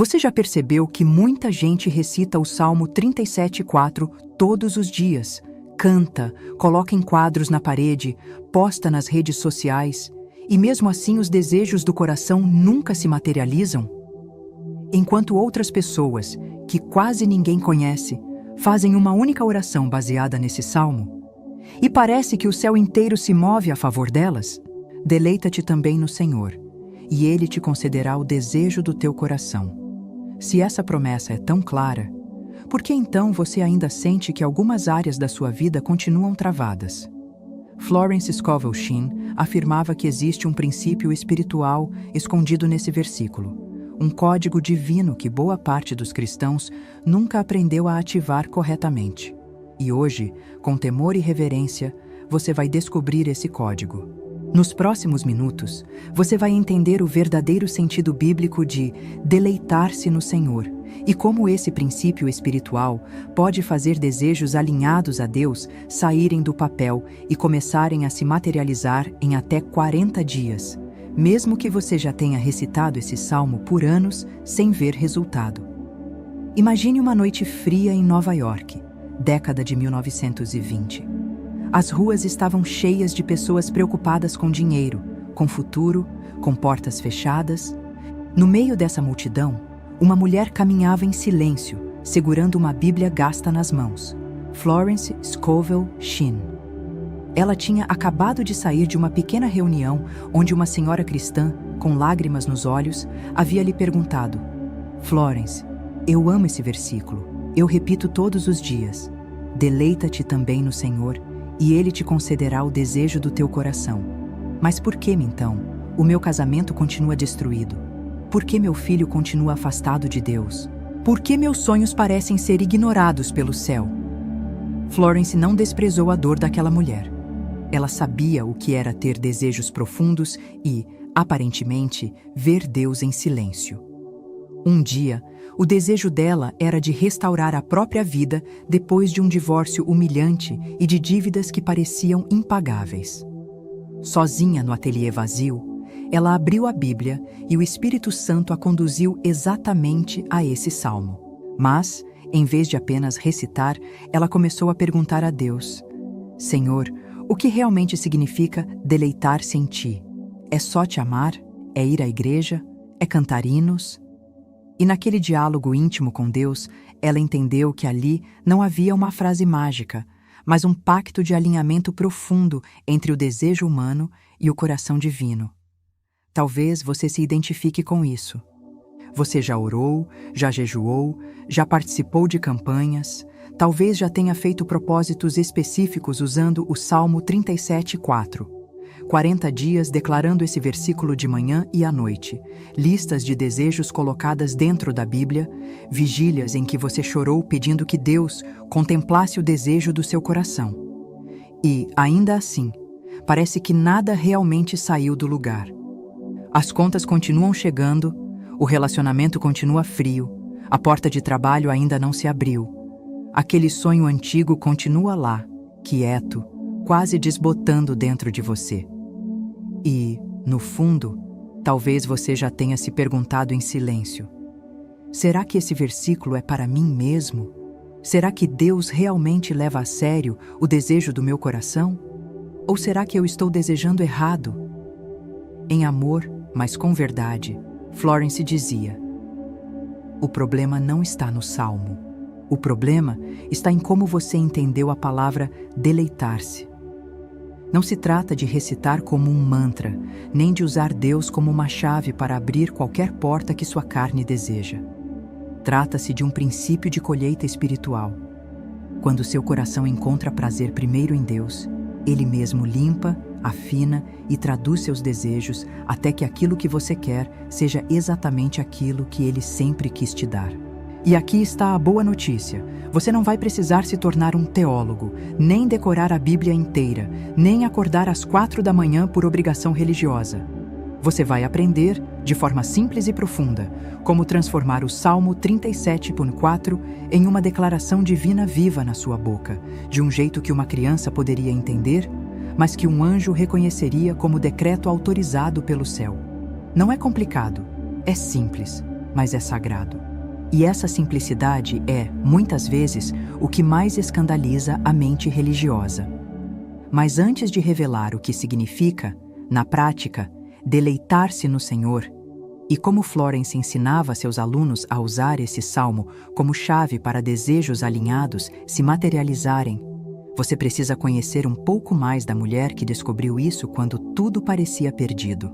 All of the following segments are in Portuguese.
Você já percebeu que muita gente recita o Salmo 37:4 todos os dias, canta, coloca em quadros na parede, posta nas redes sociais, e mesmo assim os desejos do coração nunca se materializam? Enquanto outras pessoas, que quase ninguém conhece, fazem uma única oração baseada nesse salmo, e parece que o céu inteiro se move a favor delas, deleita-te também no Senhor, e Ele te concederá o desejo do teu coração. Se essa promessa é tão clara, por que então você ainda sente que algumas áreas da sua vida continuam travadas? Florence Scovel Shinn afirmava que existe um princípio espiritual escondido nesse versículo, um código divino que boa parte dos cristãos nunca aprendeu a ativar corretamente. E hoje, com temor e reverência, você vai descobrir esse código. Nos próximos minutos, você vai entender o verdadeiro sentido bíblico de deleitar-se no Senhor e como esse princípio espiritual pode fazer desejos alinhados a Deus saírem do papel e começarem a se materializar em até 40 dias, mesmo que você já tenha recitado esse salmo por anos sem ver resultado. Imagine uma noite fria em Nova York, década de 1920. As ruas estavam cheias de pessoas preocupadas com dinheiro, com futuro, com portas fechadas. No meio dessa multidão, uma mulher caminhava em silêncio, segurando uma Bíblia gasta nas mãos. Florence Scovel Shinn. Ela tinha acabado de sair de uma pequena reunião onde uma senhora cristã, com lágrimas nos olhos, havia lhe perguntado: Florence, eu amo esse versículo, eu repito todos os dias. Deleita-te também no Senhor, e Ele te concederá o desejo do teu coração. Mas por que, então, o meu casamento continua destruído? Por que meu filho continua afastado de Deus? Por que meus sonhos parecem ser ignorados pelo céu? Florence não desprezou a dor daquela mulher. Ela sabia o que era ter desejos profundos e, aparentemente, ver Deus em silêncio. Um dia, o desejo dela era de restaurar a própria vida depois de um divórcio humilhante e de dívidas que pareciam impagáveis. Sozinha no ateliê vazio, ela abriu a Bíblia e o Espírito Santo a conduziu exatamente a esse salmo. Mas, em vez de apenas recitar, ela começou a perguntar a Deus: Senhor, o que realmente significa deleitar-se em Ti? É só Te amar? É ir à igreja? É cantar hinos? E naquele diálogo íntimo com Deus, ela entendeu que ali não havia uma frase mágica, mas um pacto de alinhamento profundo entre o desejo humano e o coração divino. Talvez você se identifique com isso. Você já orou, já jejuou, já participou de campanhas, talvez já tenha feito propósitos específicos usando o Salmo 37:4. 40 dias declarando esse versículo de manhã e à noite, listas de desejos colocadas dentro da Bíblia, vigílias em que você chorou pedindo que Deus contemplasse o desejo do seu coração. E, ainda assim, parece que nada realmente saiu do lugar. As contas continuam chegando, o relacionamento continua frio, a porta de trabalho ainda não se abriu. Aquele sonho antigo continua lá, quieto, quase desbotando dentro de você. E, no fundo, talvez você já tenha se perguntado em silêncio: será que esse versículo é para mim mesmo? Será que Deus realmente leva a sério o desejo do meu coração? Ou será que eu estou desejando errado? Em amor, mas com verdade, Florence dizia: o problema não está no salmo. O problema está em como você entendeu a palavra deleitar-se. Não se trata de recitar como um mantra, nem de usar Deus como uma chave para abrir qualquer porta que sua carne deseja. Trata-se de um princípio de colheita espiritual. Quando seu coração encontra prazer primeiro em Deus, Ele mesmo limpa, afina e traduz seus desejos até que aquilo que você quer seja exatamente aquilo que Ele sempre quis te dar. E aqui está a boa notícia: você não vai precisar se tornar um teólogo, nem decorar a Bíblia inteira, nem acordar às 4 da manhã por obrigação religiosa. Você vai aprender, de forma simples e profunda, como transformar o Salmo 37:4 em uma declaração divina viva na sua boca, de um jeito que uma criança poderia entender, mas que um anjo reconheceria como decreto autorizado pelo céu. Não é complicado, é simples. mas é sagrado. E essa simplicidade é, muitas vezes, o que mais escandaliza a mente religiosa. Mas antes de revelar o que significa, na prática, deleitar-se no Senhor, e como Florence ensinava seus alunos a usar esse salmo como chave para desejos alinhados se materializarem, você precisa conhecer um pouco mais da mulher que descobriu isso quando tudo parecia perdido.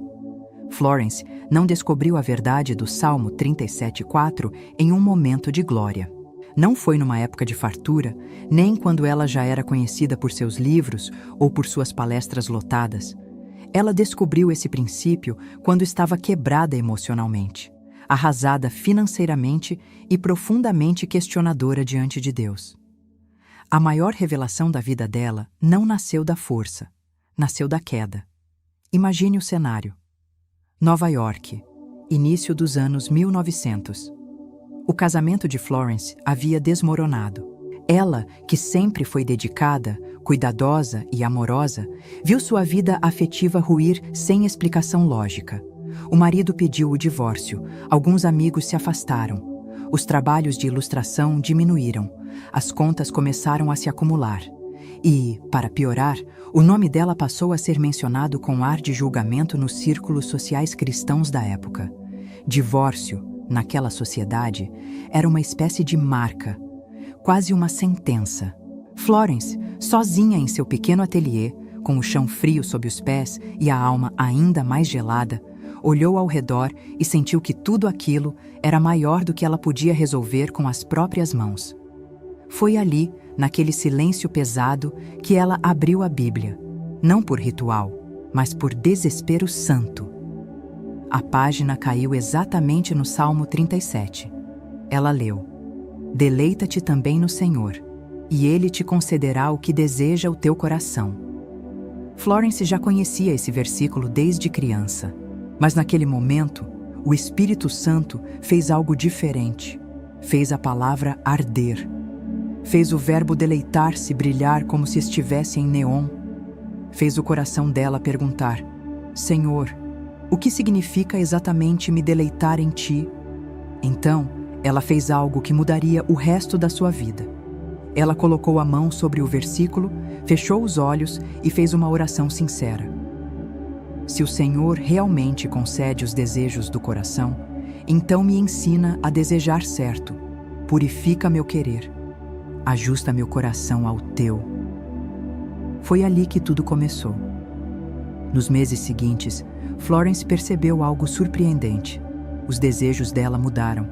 Florence não descobriu a verdade do Salmo 37:4 em um momento de glória. Não foi numa época de fartura, nem quando ela já era conhecida por seus livros ou por suas palestras lotadas. Ela descobriu esse princípio quando estava quebrada emocionalmente, arrasada financeiramente e profundamente questionadora diante de Deus. A maior revelação da vida dela não nasceu da força, nasceu da queda. Imagine o cenário. Nova York, início dos anos 1900. O casamento de Florence havia desmoronado. Ela, que sempre foi dedicada, cuidadosa e amorosa, viu sua vida afetiva ruir sem explicação lógica. O marido pediu o divórcio, alguns amigos se afastaram. Os trabalhos de ilustração diminuíram, as contas começaram a se acumular. E, para piorar, o nome dela passou a ser mencionado com ar de julgamento nos círculos sociais cristãos da época. Divórcio, naquela sociedade, era uma espécie de marca, quase uma sentença. Florence, sozinha em seu pequeno ateliê, com o chão frio sob os pés e a alma ainda mais gelada, olhou ao redor e sentiu que tudo aquilo era maior do que ela podia resolver com as próprias mãos. Foi ali, naquele silêncio pesado, que ela abriu a Bíblia, não por ritual, mas por desespero santo. A página caiu exatamente no Salmo 37. Ela leu: "Deleita-te também no Senhor, e Ele te concederá o que deseja o teu coração." Florence já conhecia esse versículo desde criança, mas naquele momento, o Espírito Santo fez algo diferente. Fez a palavra arder. Fez o verbo deleitar-se brilhar como se estivesse em neon. Fez o coração dela perguntar: "Senhor, o que significa exatamente me deleitar em Ti?" Então, ela fez algo que mudaria o resto da sua vida. Ela colocou a mão sobre o versículo, fechou os olhos e fez uma oração sincera. Se o Senhor realmente concede os desejos do coração, então me ensina a desejar certo, purifica meu querer, ajusta meu coração ao Teu. Foi ali que tudo começou. Nos meses seguintes, Florence percebeu algo surpreendente. Os desejos dela mudaram.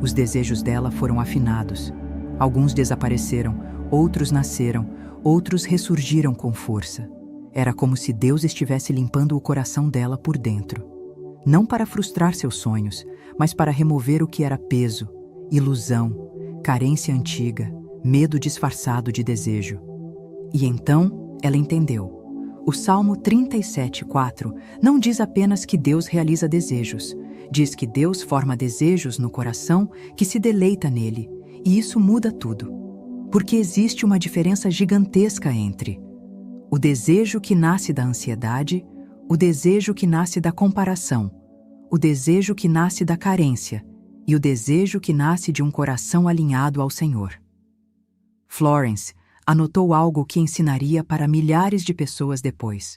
Os desejos dela foram afinados. Alguns desapareceram, outros nasceram, outros ressurgiram com força. Era como se Deus estivesse limpando o coração dela por dentro. Não para frustrar seus sonhos, mas para remover o que era peso, ilusão, carência antiga, medo disfarçado de desejo. E então ela entendeu. O Salmo 37:4 não diz apenas que Deus realiza desejos. Diz que Deus forma desejos no coração que se deleita nele, e isso muda tudo. Porque existe uma diferença gigantesca entre o desejo que nasce da ansiedade, o desejo que nasce da comparação, o desejo que nasce da carência e o desejo que nasce de um coração alinhado ao Senhor. Florence anotou algo que ensinaria para milhares de pessoas depois.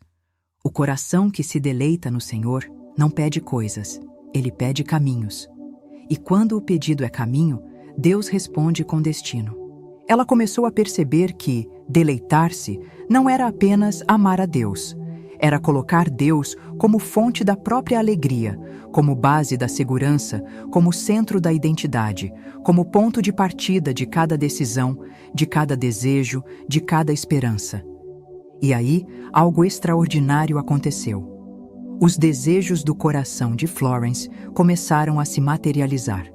O coração que se deleita no Senhor não pede coisas, ele pede caminhos. E quando o pedido é caminho, Deus responde com destino. Ela começou a perceber que deleitar-se não era apenas amar a Deus. Era colocar Deus como fonte da própria alegria, como base da segurança, como centro da identidade, como ponto de partida de cada decisão, de cada desejo, de cada esperança. E aí, algo extraordinário aconteceu. Os desejos do coração de Florence começaram a se materializar.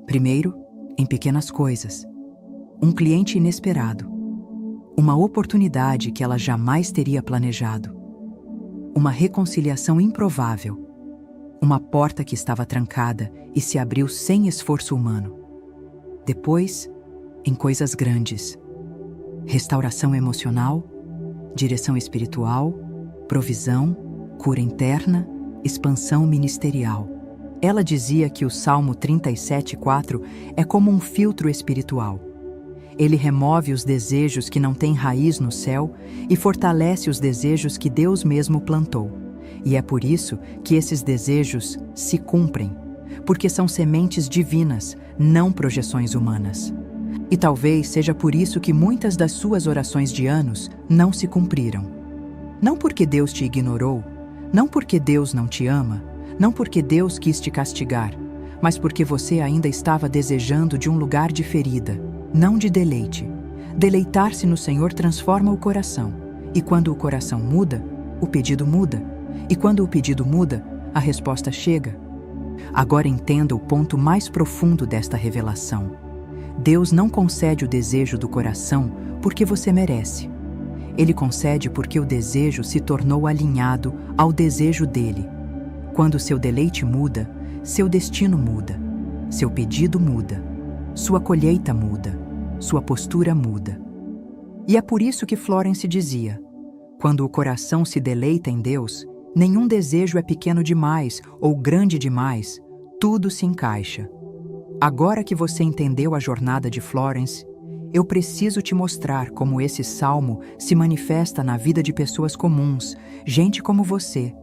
Primeiro, em pequenas coisas. Um cliente inesperado. Uma oportunidade que ela jamais teria planejado. Uma reconciliação improvável. Uma porta que estava trancada e se abriu sem esforço humano. Depois, em coisas grandes. Restauração emocional, direção espiritual, provisão, cura interna, expansão ministerial. Ela dizia que o Salmo 37:4 é como um filtro espiritual. Ele remove os desejos que não têm raiz no céu e fortalece os desejos que Deus mesmo plantou. E é por isso que esses desejos se cumprem, porque são sementes divinas, não projeções humanas. E talvez seja por isso que muitas das suas orações de anos não se cumpriram. Não porque Deus te ignorou, não porque Deus não te ama, não porque Deus quis te castigar, mas porque você ainda estava desejando de um lugar de ferida, não de deleite. Deleitar-se no Senhor transforma o coração, e quando o coração muda, o pedido muda, e quando o pedido muda, a resposta chega. Agora entenda o ponto mais profundo desta revelação. Deus não concede o desejo do coração porque você merece. Ele concede porque o desejo se tornou alinhado ao desejo dele. Quando seu deleite muda, seu destino muda, seu pedido muda, sua colheita muda, sua postura muda. E é por isso que Florence dizia: quando o coração se deleita em Deus, nenhum desejo é pequeno demais ou grande demais, tudo se encaixa. Agora que você entendeu a jornada de Florence, eu preciso te mostrar como esse salmo se manifesta na vida de pessoas comuns, gente como você,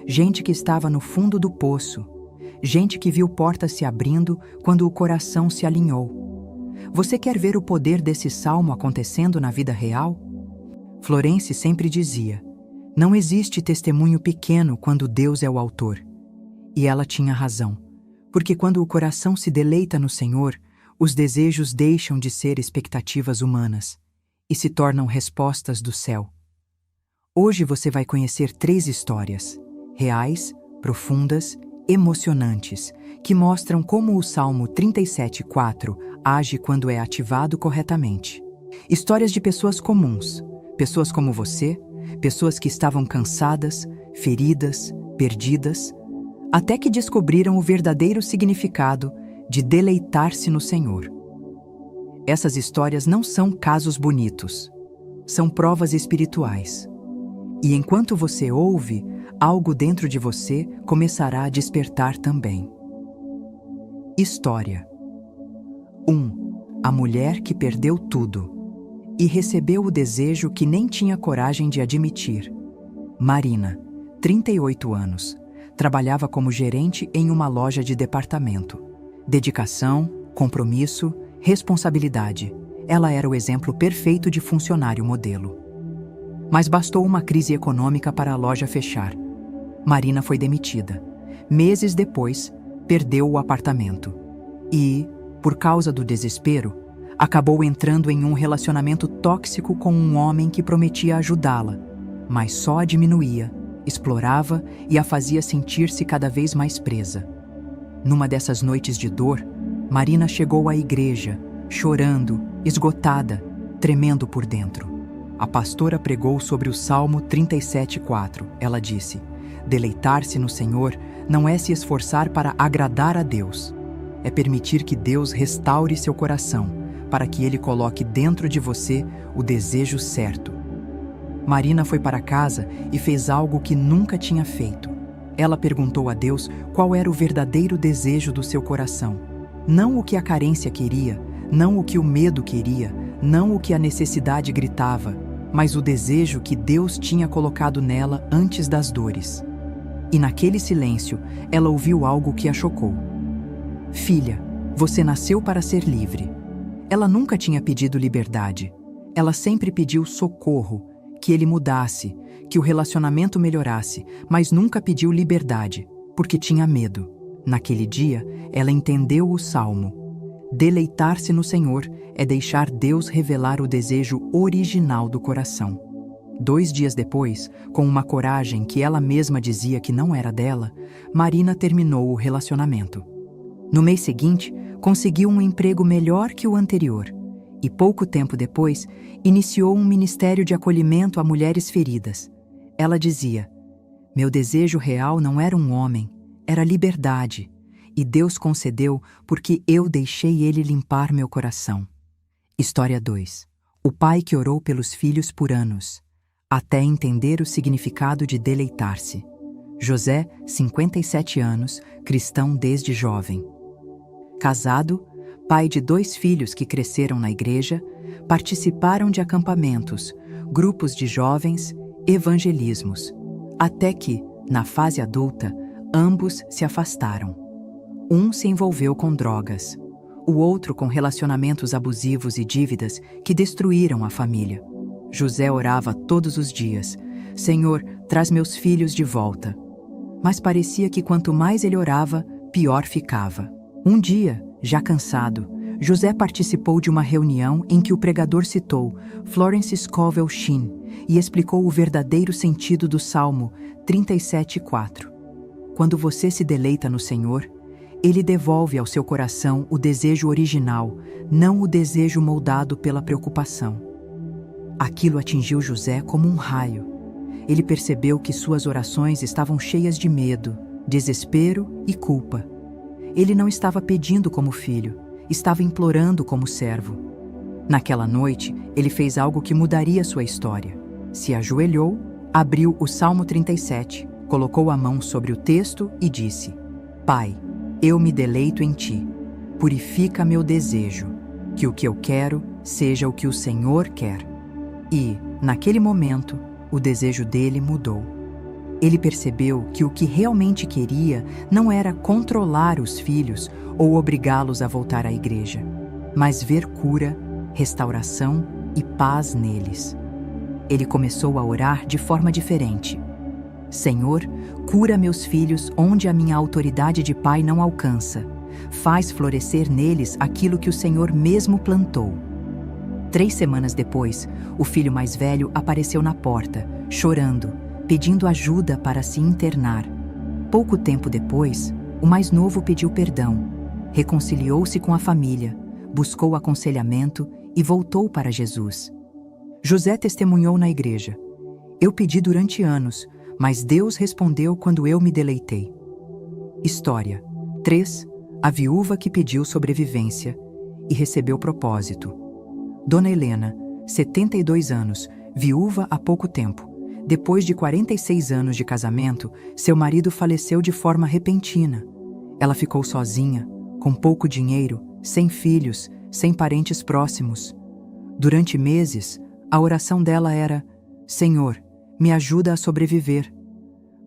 gente que estava no fundo do poço, gente que viu portas se abrindo quando o coração se alinhou. Você quer ver o poder desse salmo acontecendo na vida real? Florence sempre dizia: não existe testemunho pequeno quando Deus é o autor. E ela tinha razão, porque quando o coração se deleita no Senhor, os desejos deixam de ser expectativas humanas e se tornam respostas do céu. Hoje você vai conhecer 3 histórias, reais, profundas, emocionantes, que mostram como o Salmo 37:4 age quando é ativado corretamente. Histórias de pessoas comuns, pessoas como você, pessoas que estavam cansadas, feridas, perdidas, até que descobriram o verdadeiro significado de deleitar-se no Senhor. Essas histórias não são casos bonitos, são provas espirituais. E enquanto você ouve, algo dentro de você começará a despertar também. História 1. A mulher que perdeu tudo e recebeu o desejo que nem tinha coragem de admitir. Marina, 38 anos, trabalhava como gerente em uma loja de departamento. Dedicação, compromisso, responsabilidade. Ela era o exemplo perfeito de funcionário modelo. Mas bastou uma crise econômica para a loja fechar. Marina foi demitida. Meses depois, perdeu o apartamento. E, por causa do desespero, acabou entrando em um relacionamento tóxico com um homem que prometia ajudá-la, mas só a diminuía, explorava e a fazia sentir-se cada vez mais presa. Numa dessas noites de dor, Marina chegou à igreja, chorando, esgotada, tremendo por dentro. A pastora pregou sobre o Salmo 37:4. Ela disse: deleitar-se no Senhor não é se esforçar para agradar a Deus. É permitir que Deus restaure seu coração, para que Ele coloque dentro de você o desejo certo. Marina foi para casa e fez algo que nunca tinha feito. Ela perguntou a Deus qual era o verdadeiro desejo do seu coração. Não o que a carência queria, não o que o medo queria, não o que a necessidade gritava, mas o desejo que Deus tinha colocado nela antes das dores. E naquele silêncio, ela ouviu algo que a chocou. Filha, você nasceu para ser livre. Ela nunca tinha pedido liberdade. Ela sempre pediu socorro, que ele mudasse, que o relacionamento melhorasse, mas nunca pediu liberdade, porque tinha medo. Naquele dia, ela entendeu o Salmo. Deleitar-se no Senhor é deixar Deus revelar o desejo original do coração. 2 dias depois, com uma coragem que ela mesma dizia que não era dela, Marina terminou o relacionamento. No mês seguinte, conseguiu um emprego melhor que o anterior e, pouco tempo depois, iniciou um ministério de acolhimento a mulheres feridas. Ela dizia: meu desejo real não era um homem, era liberdade, e Deus concedeu porque eu deixei Ele limpar meu coração. História 2. O pai que orou pelos filhos por anos, até entender o significado de deleitar-se. José, 57 anos, cristão desde jovem. Casado, pai de 2 filhos que cresceram na igreja, participaram de acampamentos, grupos de jovens, evangelismos, até que, na fase adulta, ambos se afastaram. Um se envolveu com drogas, o outro com relacionamentos abusivos e dívidas que destruíram a família. José orava todos os dias: Senhor, traz meus filhos de volta. Mas parecia que quanto mais ele orava, pior ficava. Um dia, já cansado, José participou de uma reunião em que o pregador citou Florence Scovel Shinn e explicou o verdadeiro sentido do Salmo 37:4. Quando você se deleita no Senhor, Ele devolve ao seu coração o desejo original, não o desejo moldado pela preocupação. Aquilo atingiu José como um raio. Ele percebeu que suas orações estavam cheias de medo, desespero e culpa. Ele não estava pedindo como filho, estava implorando como servo. Naquela noite, ele fez algo que mudaria sua história. Se ajoelhou, abriu o Salmo 37, colocou a mão sobre o texto e disse: Pai, eu me deleito em Ti. Purifica meu desejo, que o que eu quero seja o que o Senhor quer. E, naquele momento, o desejo dele mudou. Ele percebeu que o que realmente queria não era controlar os filhos ou obrigá-los a voltar à igreja, mas ver cura, restauração e paz neles. Ele começou a orar de forma diferente. Senhor, cura meus filhos onde a minha autoridade de pai não alcança. Faz florescer neles aquilo que o Senhor mesmo plantou. 3 semanas depois, o filho mais velho apareceu na porta, chorando, pedindo ajuda para se internar. Pouco tempo depois, o mais novo pediu perdão, reconciliou-se com a família, buscou aconselhamento e voltou para Jesus. José testemunhou na igreja: Eu pedi durante anos, mas Deus respondeu quando eu me deleitei. História 3. A viúva que pediu sobrevivência e recebeu propósito. Dona Helena, 72 anos, viúva há pouco tempo. Depois de 46 anos de casamento, seu marido faleceu de forma repentina. Ela ficou sozinha, com pouco dinheiro, sem filhos, sem parentes próximos. Durante meses, a oração dela era: Senhor, me ajuda a sobreviver.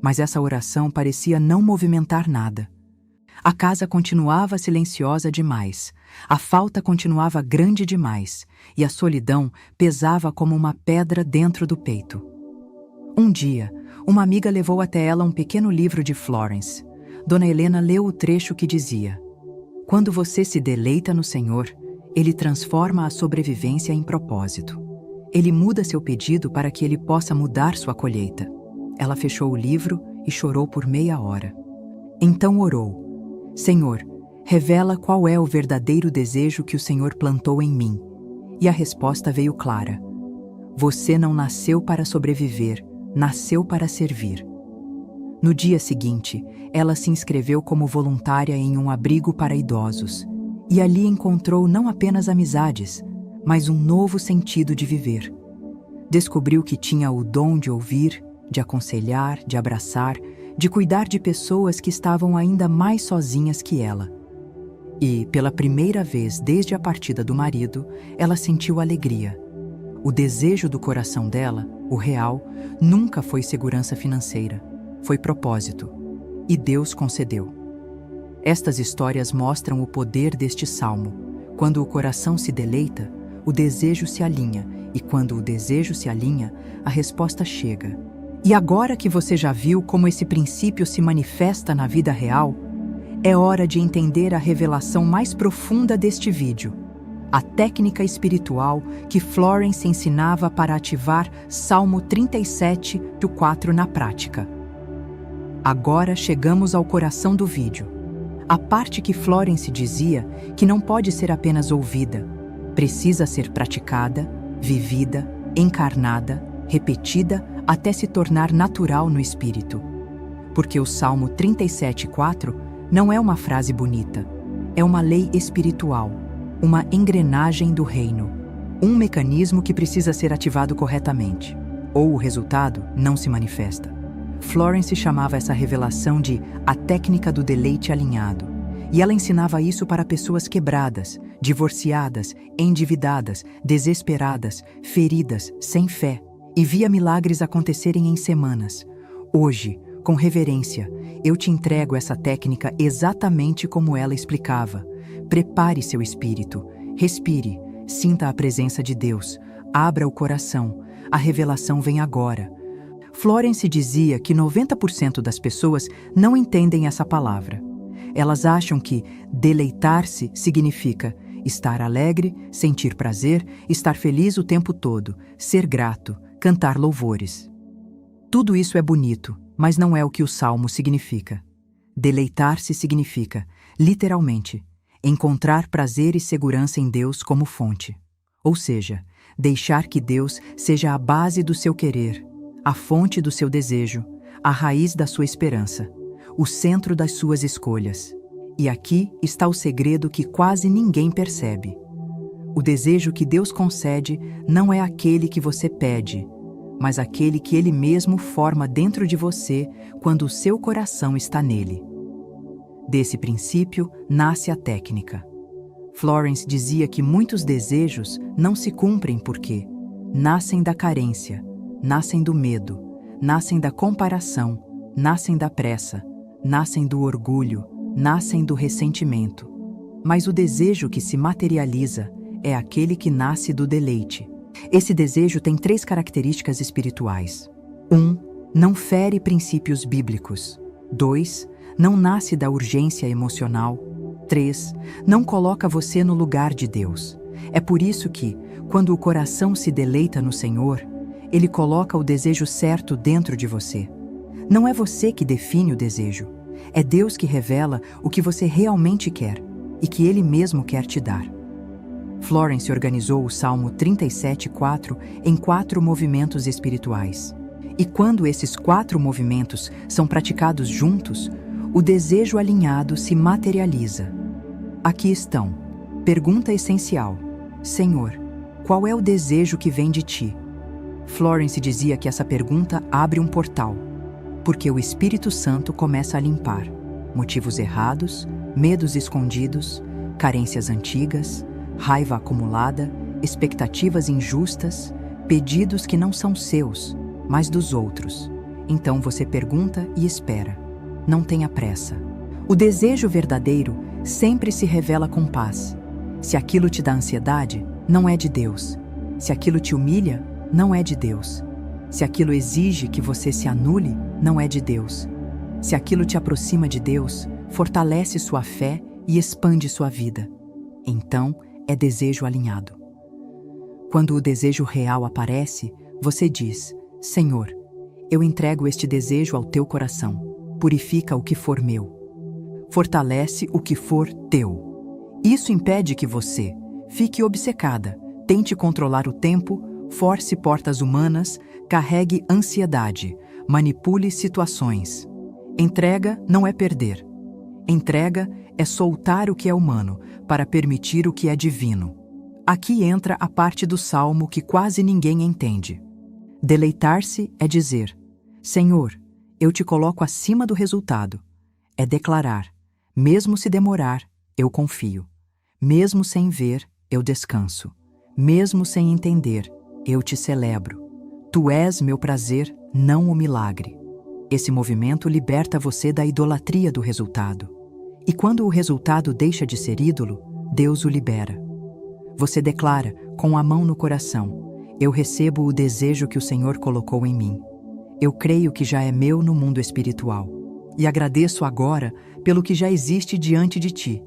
Mas essa oração parecia não movimentar nada. A casa continuava silenciosa demais, a falta continuava grande demais, e a solidão pesava como uma pedra dentro do peito. Um dia, uma amiga levou até ela um pequeno livro de Florence. Dona Helena leu o trecho que dizia: Quando você se deleita no Senhor, Ele transforma a sobrevivência em propósito. Ele muda seu pedido para que Ele possa mudar sua colheita. Ela fechou o livro e chorou por meia hora. Então orou: Senhor, revela qual é o verdadeiro desejo que o Senhor plantou em mim. E a resposta veio clara: Você não nasceu para sobreviver, nasceu para servir. No dia seguinte, ela se inscreveu como voluntária em um abrigo para idosos. E ali encontrou não apenas amizades, mas um novo sentido de viver. Descobriu que tinha o dom de ouvir, de aconselhar, de abraçar, de cuidar de pessoas que estavam ainda mais sozinhas que ela. E, pela primeira vez desde a partida do marido, ela sentiu alegria. O desejo do coração dela, o real, nunca foi segurança financeira, foi propósito. E Deus concedeu. Estas histórias mostram o poder deste salmo. Quando o coração se deleita, o desejo se alinha, e quando o desejo se alinha, a resposta chega. E agora que você já viu como esse princípio se manifesta na vida real, é hora de entender a revelação mais profunda deste vídeo, a técnica espiritual que Florence ensinava para ativar Salmo 37:4 na prática. Agora chegamos ao coração do vídeo, a parte que Florence dizia que não pode ser apenas ouvida, precisa ser praticada, vivida, encarnada, repetida até se tornar natural no espírito. Porque o Salmo 37:4 não é uma frase bonita, é uma lei espiritual, uma engrenagem do reino, um mecanismo que precisa ser ativado corretamente, ou o resultado não se manifesta. Florence chamava essa revelação de a técnica do deleite alinhado. E ela ensinava isso para pessoas quebradas, divorciadas, endividadas, desesperadas, feridas, sem fé. E via milagres acontecerem em semanas. Hoje, com reverência, eu te entrego essa técnica exatamente como ela explicava. Prepare seu espírito, respire, sinta a presença de Deus, abra o coração, a revelação vem agora. Florence dizia que 90% das pessoas não entendem essa palavra. Elas acham que deleitar-se significa estar alegre, sentir prazer, estar feliz o tempo todo, ser grato, cantar louvores. Tudo isso é bonito, mas não é o que o Salmo significa. Deleitar-se significa, literalmente, encontrar prazer e segurança em Deus como fonte. Ou seja, deixar que Deus seja a base do seu querer, a fonte do seu desejo, a raiz da sua esperança, o centro das suas escolhas. E aqui está o segredo que quase ninguém percebe. O desejo que Deus concede não é aquele que você pede, mas aquele que Ele mesmo forma dentro de você quando o seu coração está nele. Desse princípio nasce a técnica. Florence dizia que muitos desejos não se cumprem porque nascem da carência, nascem do medo, nascem da comparação, nascem da pressa, nascem do orgulho, nascem do ressentimento. Mas o desejo que se materializa é aquele que nasce do deleite. Esse desejo tem 3 características espirituais. 1. Não fere princípios bíblicos. 2. Não nasce da urgência emocional. 3. Não coloca você no lugar de Deus. É por isso que, quando o coração se deleita no Senhor, Ele coloca o desejo certo dentro de você. Não é você que define o desejo. É Deus que revela o que você realmente quer e que Ele mesmo quer te dar. Florence organizou o Salmo 37:4 em 4 movimentos espirituais. E quando esses 4 movimentos são praticados juntos, o desejo alinhado se materializa. Aqui estão. Pergunta essencial. Senhor, qual é o desejo que vem de Ti? Florence dizia que essa pergunta abre um portal, porque o Espírito Santo começa a limpar motivos errados, medos escondidos, carências antigas, raiva acumulada, expectativas injustas, pedidos que não são seus, mas dos outros. Então você pergunta e espera. Não tenha pressa. O desejo verdadeiro sempre se revela com paz. Se aquilo te dá ansiedade, não é de Deus. Se aquilo te humilha, não é de Deus. Se aquilo exige que você se anule, não é de Deus. Se aquilo te aproxima de Deus, fortalece sua fé e expande sua vida. Então, é desejo alinhado. Quando o desejo real aparece, você diz: Senhor, eu entrego este desejo ao Teu coração. Purifica o que for meu. Fortalece o que for teu. Isso impede que você fique obcecada, tente controlar o tempo, force portas humanas, carregue ansiedade, manipule situações. Entrega não é perder. Entrega é soltar o que é humano para permitir o que é divino. Aqui entra a parte do Salmo que quase ninguém entende. Deleitar-se é dizer: Senhor, eu te coloco acima do resultado. É declarar: mesmo se demorar, eu confio. Mesmo sem ver, eu descanso. Mesmo sem entender, eu te celebro. Tu és meu prazer, não o milagre. Esse movimento liberta você da idolatria do resultado. E quando o resultado deixa de ser ídolo, Deus o libera. Você declara, com a mão no coração: eu recebo o desejo que o Senhor colocou em mim. Eu creio que já é meu no mundo espiritual. E agradeço agora pelo que já existe diante de ti.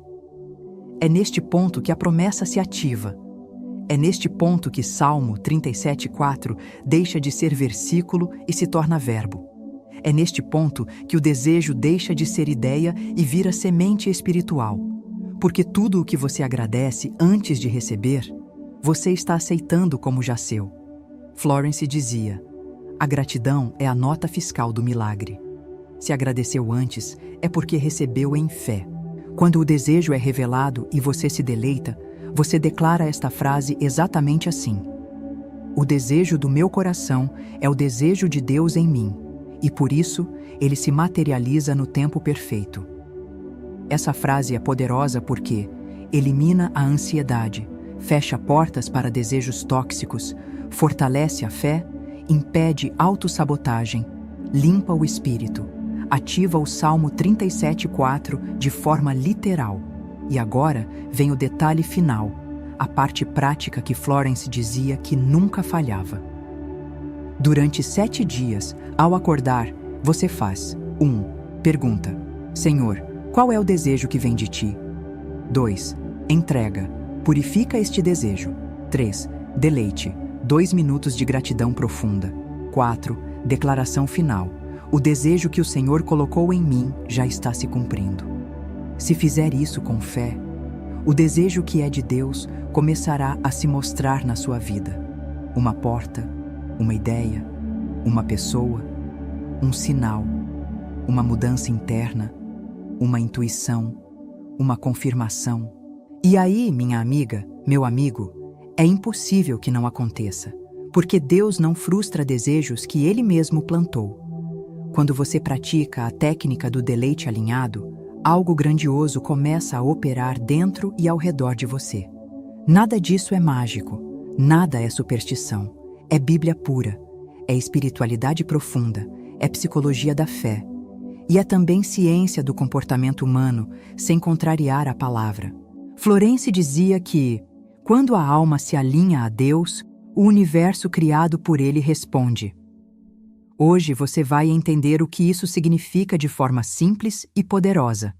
É neste ponto que a promessa se ativa. É neste ponto que Salmo 37:4 deixa de ser versículo e se torna verbo. É neste ponto que o desejo deixa de ser ideia e vira semente espiritual. Porque tudo o que você agradece antes de receber, você está aceitando como já seu. Florence dizia: a gratidão é a nota fiscal do milagre. Se agradeceu antes, é porque recebeu em fé. Quando o desejo é revelado e você se deleita, você declara esta frase exatamente assim: o desejo do meu coração é o desejo de Deus em mim, e por isso ele se materializa no tempo perfeito. Essa frase é poderosa porque elimina a ansiedade, fecha portas para desejos tóxicos, fortalece a fé, impede autossabotagem, limpa o espírito, ativa o Salmo 37:4 de forma literal. E agora vem o detalhe final, a parte prática que Florence dizia que nunca falhava. Durante 7 dias, ao acordar, você faz 1. Pergunta: Senhor, qual é o desejo que vem de ti? 2. Entrega. Purifica este desejo. 3. Deleite. 2 minutos de gratidão profunda. 4. Declaração final. O desejo que o Senhor colocou em mim já está se cumprindo. Se fizer isso com fé, o desejo que é de Deus começará a se mostrar na sua vida. Uma porta, uma ideia, uma pessoa, um sinal, uma mudança interna, uma intuição, uma confirmação. E aí, minha amiga, meu amigo, é impossível que não aconteça, porque Deus não frustra desejos que Ele mesmo plantou. Quando você pratica a técnica do deleite alinhado, algo grandioso começa a operar dentro e ao redor de você. Nada disso é mágico, nada é superstição, é Bíblia pura, é espiritualidade profunda, é psicologia da fé. E é também ciência do comportamento humano, sem contrariar a palavra. Florence dizia que, quando a alma se alinha a Deus, o universo criado por Ele responde. Hoje você vai entender o que isso significa de forma simples e poderosa.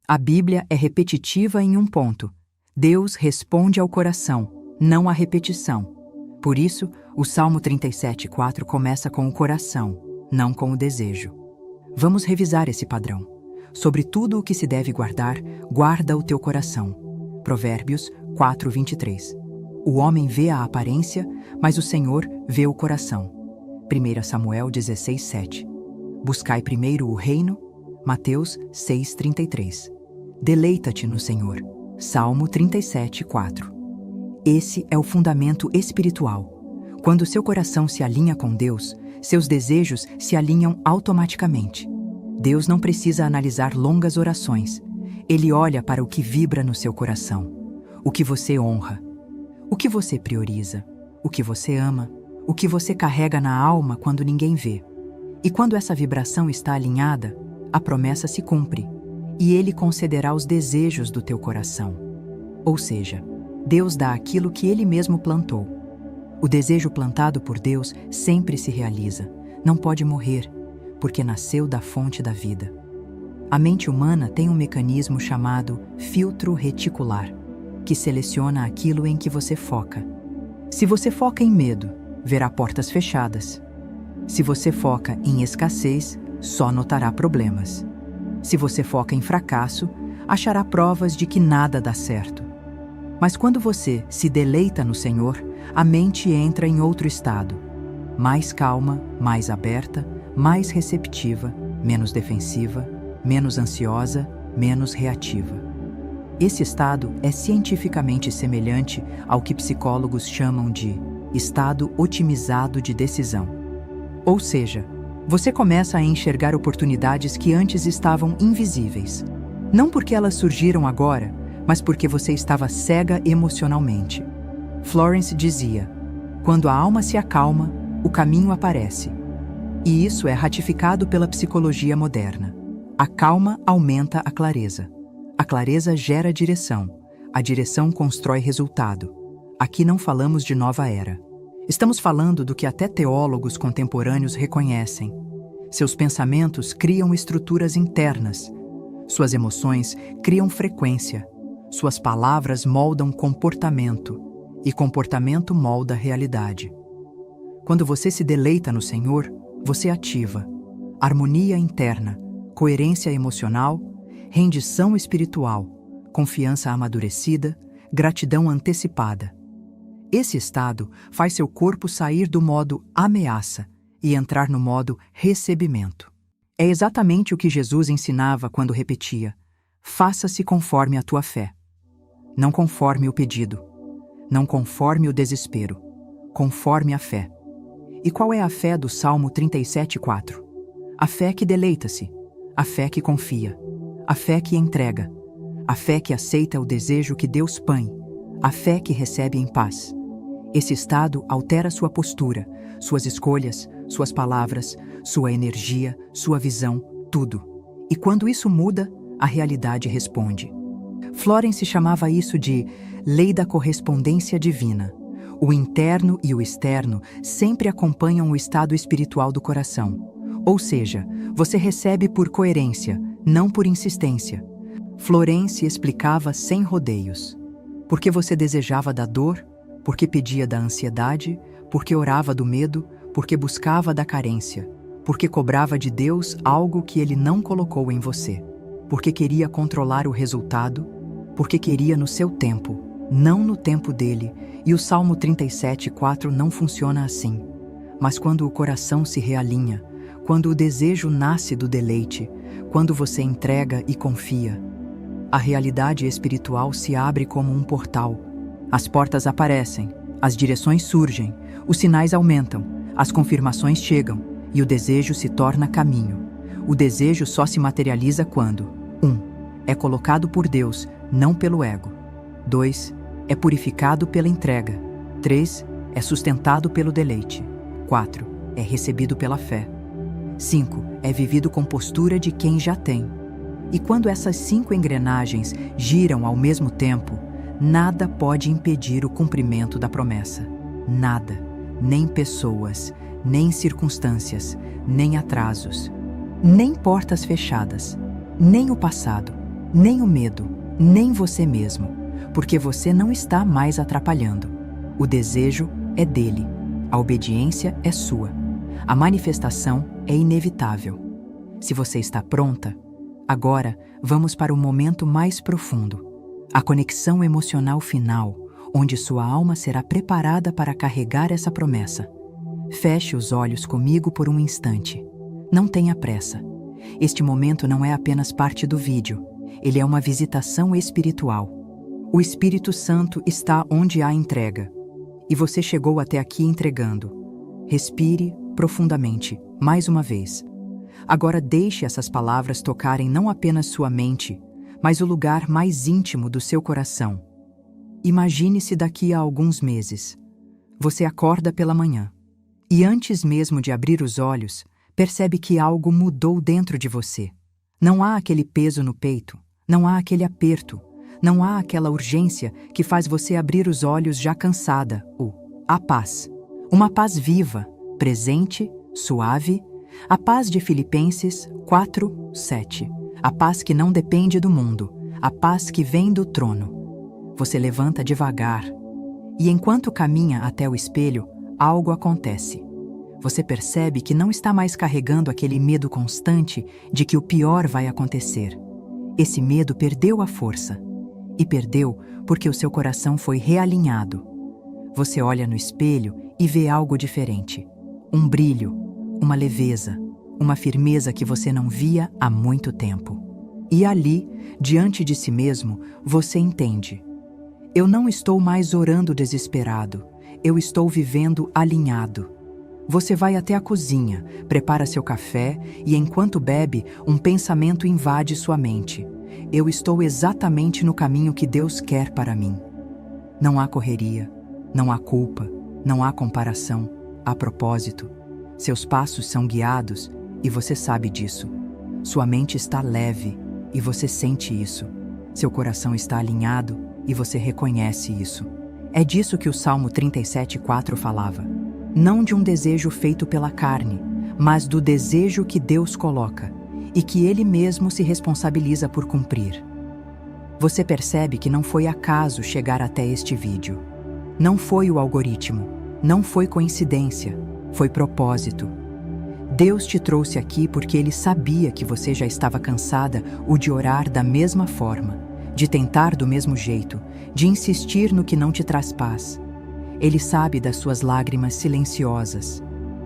A Bíblia é repetitiva em um ponto. Deus responde ao coração, não à repetição. Por isso, o Salmo 37:4 começa com o coração, não com o desejo. Vamos revisar esse padrão. Sobre tudo o que se deve guardar, guarda o teu coração. Provérbios 4:23. O homem vê a aparência, mas o Senhor vê o coração. 1 Samuel 16:7. Buscai primeiro o reino. Mateus 6:33. Deleita-te no Senhor. Salmo 37:4. Esse é o fundamento espiritual. Quando seu coração se alinha com Deus, seus desejos se alinham automaticamente. Deus não precisa analisar longas orações. Ele olha para o que vibra no seu coração, o que você honra, o que você prioriza, o que você ama, o que você carrega na alma quando ninguém vê. E quando essa vibração está alinhada, a promessa se cumpre, e Ele concederá os desejos do teu coração. Ou seja, Deus dá aquilo que Ele mesmo plantou. O desejo plantado por Deus sempre se realiza, não pode morrer, porque nasceu da fonte da vida. A mente humana tem um mecanismo chamado filtro reticular, que seleciona aquilo em que você foca. Se você foca em medo, verá portas fechadas. Se você foca em escassez, só notará problemas. Se você foca em fracasso, achará provas de que nada dá certo. Mas quando você se deleita no Senhor, a mente entra em outro estado, mais calma, mais aberta, mais receptiva, menos defensiva, menos ansiosa, menos reativa. Esse estado é cientificamente semelhante ao que psicólogos chamam de estado otimizado de decisão. Ou seja, você começa a enxergar oportunidades que antes estavam invisíveis. Não porque elas surgiram agora, mas porque você estava cega emocionalmente. Florence dizia: quando a alma se acalma, o caminho aparece. E isso é ratificado pela psicologia moderna. A calma aumenta a clareza. A clareza gera direção. A direção constrói resultado. Aqui não falamos de nova era. Estamos falando do que até teólogos contemporâneos reconhecem. Seus pensamentos criam estruturas internas. Suas emoções criam frequência. Suas palavras moldam comportamento. E comportamento molda realidade. Quando você se deleita no Senhor, você ativa harmonia interna, coerência emocional, rendição espiritual, confiança amadurecida, gratidão antecipada. Esse estado faz seu corpo sair do modo ameaça e entrar no modo recebimento. É exatamente o que Jesus ensinava quando repetia: faça-se conforme a tua fé. Não conforme o pedido, não conforme o desespero, conforme a fé. E qual é a fé do Salmo 37:4? A fé que deleita-se, a fé que confia, a fé que entrega, a fé que aceita o desejo que Deus põe, a fé que recebe em paz. Esse estado altera sua postura, suas escolhas, suas palavras, sua energia, sua visão, tudo. E quando isso muda, a realidade responde. Florence chamava isso de lei da correspondência divina. O interno e o externo sempre acompanham o estado espiritual do coração. Ou seja, você recebe por coerência, não por insistência. Florence explicava sem rodeios. Porque você desejava da dor, porque pedia da ansiedade, porque orava do medo, porque buscava da carência, porque cobrava de Deus algo que Ele não colocou em você, porque queria controlar o resultado, porque queria no seu tempo, não no tempo dele, e o Salmo 37:4 não funciona assim. Mas quando o coração se realinha, quando o desejo nasce do deleite, quando você entrega e confia, a realidade espiritual se abre como um portal. As portas aparecem, as direções surgem, os sinais aumentam, as confirmações chegam e o desejo se torna caminho. O desejo só se materializa quando 1. É colocado por Deus, não pelo ego. 2. É purificado pela entrega. 3. É sustentado pelo deleite. 4. É recebido pela fé. 5. É vivido com postura de quem já tem. E quando essas 5 engrenagens giram ao mesmo tempo, nada pode impedir o cumprimento da promessa. Nada. Nem pessoas, nem circunstâncias, nem atrasos, nem portas fechadas, nem o passado, nem o medo, nem você mesmo, porque você não está mais atrapalhando. O desejo é dele, a obediência é sua, a manifestação é inevitável. Se você está pronta, agora vamos para o momento mais profundo, a conexão emocional final, onde sua alma será preparada para carregar essa promessa. Feche os olhos comigo por um instante. Não tenha pressa. Este momento não é apenas parte do vídeo, ele é uma visitação espiritual. O Espírito Santo está onde há entrega. E você chegou até aqui entregando. Respire profundamente, mais uma vez. Agora deixe essas palavras tocarem não apenas sua mente, mas o lugar mais íntimo do seu coração. Imagine-se daqui a alguns meses. Você acorda pela manhã e antes mesmo de abrir os olhos, percebe que algo mudou dentro de você. Não há aquele peso no peito, não há aquele aperto, não há aquela urgência que faz você abrir os olhos já cansada. A paz. Uma paz viva, presente, suave, a paz de Filipenses 4:7. A paz que não depende do mundo, a paz que vem do trono. Você levanta devagar, e enquanto caminha até o espelho, algo acontece. Você percebe que não está mais carregando aquele medo constante de que o pior vai acontecer. Esse medo perdeu a força. E perdeu porque o seu coração foi realinhado. Você olha no espelho e vê algo diferente. Um brilho, uma leveza, uma firmeza que você não via há muito tempo. E ali, diante de si mesmo, você entende. Eu não estou mais orando desesperado, eu estou vivendo alinhado. Você vai até a cozinha, prepara seu café e enquanto bebe, um pensamento invade sua mente. Eu estou exatamente no caminho que Deus quer para mim. Não há correria, não há culpa, não há comparação, há propósito. Seus passos são guiados e você sabe disso. Sua mente está leve e você sente isso. Seu coração está alinhado e você reconhece isso. É disso que o Salmo 37:4 falava. Não de um desejo feito pela carne, mas do desejo que Deus coloca e que Ele mesmo se responsabiliza por cumprir. Você percebe que não foi acaso chegar até este vídeo. Não foi o algoritmo, não foi coincidência, foi propósito. Deus te trouxe aqui porque Ele sabia que você já estava cansada de orar da mesma forma, de tentar do mesmo jeito, de insistir no que não te traz paz. Ele sabe das suas lágrimas silenciosas,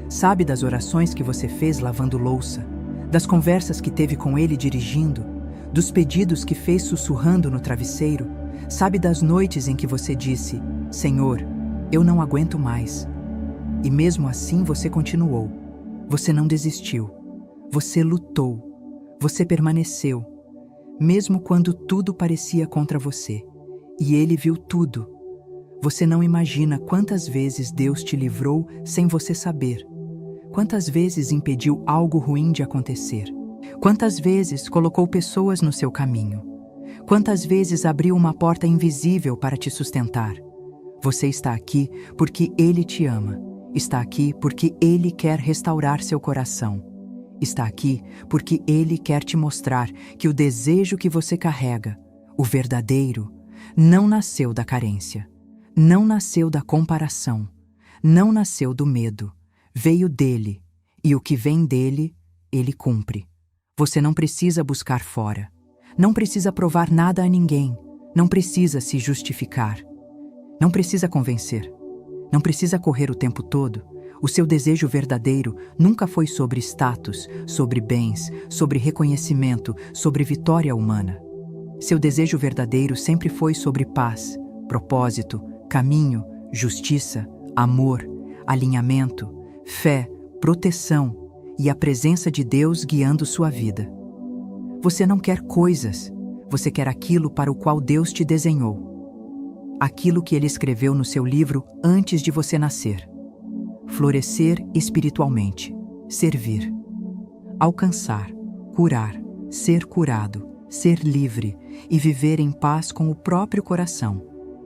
sabe das orações que você fez lavando louça, das conversas que teve com Ele dirigindo, dos pedidos que fez sussurrando no travesseiro, sabe das noites em que você disse: Senhor, eu não aguento mais. E mesmo assim você continuou. Você não desistiu. Você lutou. Você permaneceu, mesmo quando tudo parecia contra você. E Ele viu tudo. Você não imagina quantas vezes Deus te livrou sem você saber. Quantas vezes impediu algo ruim de acontecer. Quantas vezes colocou pessoas no seu caminho. Quantas vezes abriu uma porta invisível para te sustentar. Você está aqui porque Ele te ama. Está aqui porque Ele quer restaurar seu coração. Está aqui porque Ele quer te mostrar que o desejo que você carrega, o verdadeiro, não nasceu da carência, não nasceu da comparação, não nasceu do medo, veio dele, e o que vem dele, Ele cumpre. Você não precisa buscar fora, não precisa provar nada a ninguém, não precisa se justificar, não precisa convencer, não precisa correr o tempo todo. O seu desejo verdadeiro nunca foi sobre status, sobre bens, sobre reconhecimento, sobre vitória humana. Seu desejo verdadeiro sempre foi sobre paz, propósito, caminho, justiça, amor, alinhamento, fé, proteção e a presença de Deus guiando sua vida. Você não quer coisas, você quer aquilo para o qual Deus te desenhou. Aquilo que Ele escreveu no seu livro antes de você nascer. Florescer espiritualmente, servir, alcançar, curar, ser curado, ser livre e viver em paz com o próprio coração.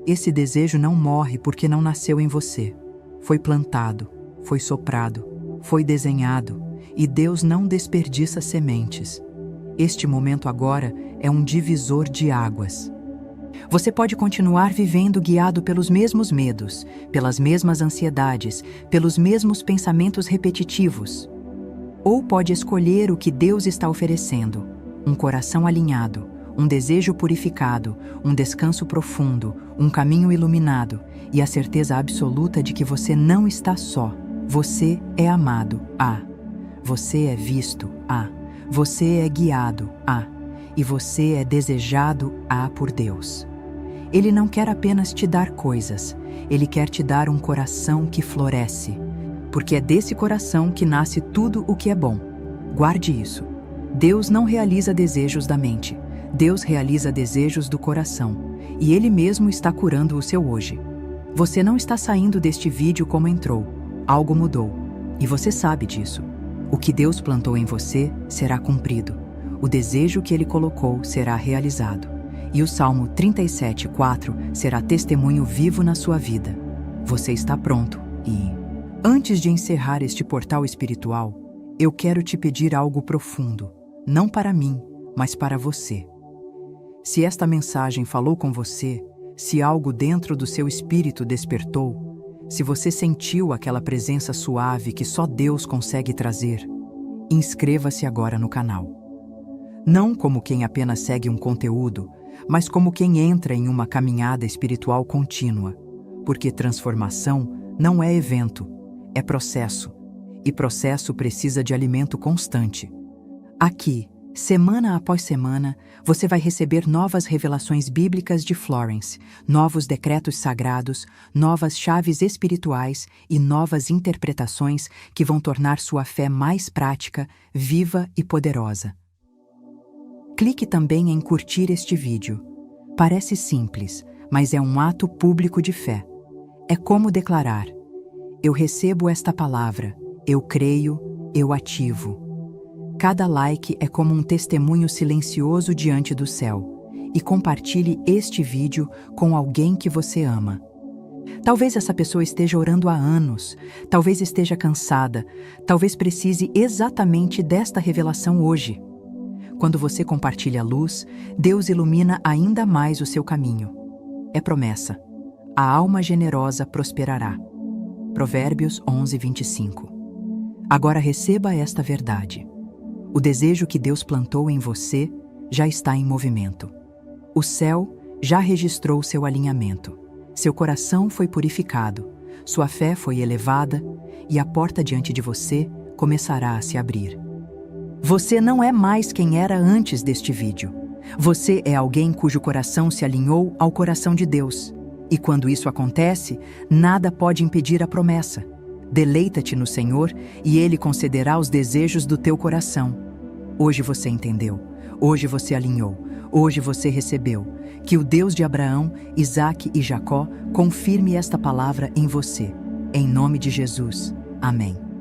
Esse desejo não morre porque não nasceu em você. Foi plantado, foi soprado, foi desenhado e Deus não desperdiça sementes. Este momento agora é um divisor de águas. Você pode continuar vivendo guiado pelos mesmos medos, pelas mesmas ansiedades, pelos mesmos pensamentos repetitivos. Ou pode escolher o que Deus está oferecendo: um coração alinhado, um desejo purificado, um descanso profundo, um caminho iluminado e a certeza absoluta de que você não está só. Você é amado. Você é visto. Você é guiado. E você é desejado por Deus. Ele não quer apenas te dar coisas, Ele quer te dar um coração que floresce, porque é desse coração que nasce tudo o que é bom. Guarde isso. Deus não realiza desejos da mente, Deus realiza desejos do coração, e Ele mesmo está curando o seu hoje. Você não está saindo deste vídeo como entrou, algo mudou, e você sabe disso. O que Deus plantou em você será cumprido. O desejo que Ele colocou será realizado. E o Salmo 37:4 será testemunho vivo na sua vida. Você está pronto e... Antes de encerrar este portal espiritual, eu quero te pedir algo profundo, não para mim, mas para você. Se esta mensagem falou com você, se algo dentro do seu espírito despertou, se você sentiu aquela presença suave que só Deus consegue trazer, inscreva-se agora no canal. Não como quem apenas segue um conteúdo, mas como quem entra em uma caminhada espiritual contínua, porque transformação não é evento, é processo, e processo precisa de alimento constante. Aqui, semana após semana, você vai receber novas revelações bíblicas de Florence, novos decretos sagrados, novas chaves espirituais e novas interpretações que vão tornar sua fé mais prática, viva e poderosa. Clique também em curtir este vídeo. Parece simples, mas é um ato público de fé. É como declarar: eu recebo esta palavra, eu creio, eu ativo. Cada like é como um testemunho silencioso diante do céu. E compartilhe este vídeo com alguém que você ama. Talvez essa pessoa esteja orando há anos, talvez esteja cansada, talvez precise exatamente desta revelação hoje. Quando você compartilha a luz, Deus ilumina ainda mais o seu caminho. É promessa. A alma generosa prosperará. Provérbios 11:25. Agora receba esta verdade. O desejo que Deus plantou em você já está em movimento. O céu já registrou seu alinhamento. Seu coração foi purificado, sua fé foi elevada e a porta diante de você começará a se abrir. Você não é mais quem era antes deste vídeo. Você é alguém cujo coração se alinhou ao coração de Deus. E quando isso acontece, nada pode impedir a promessa. Deleita-te no Senhor e Ele concederá os desejos do teu coração. Hoje você entendeu, hoje você alinhou, hoje você recebeu. Que o Deus de Abraão, Isaque e Jacó confirme esta palavra em você. Em nome de Jesus. Amém.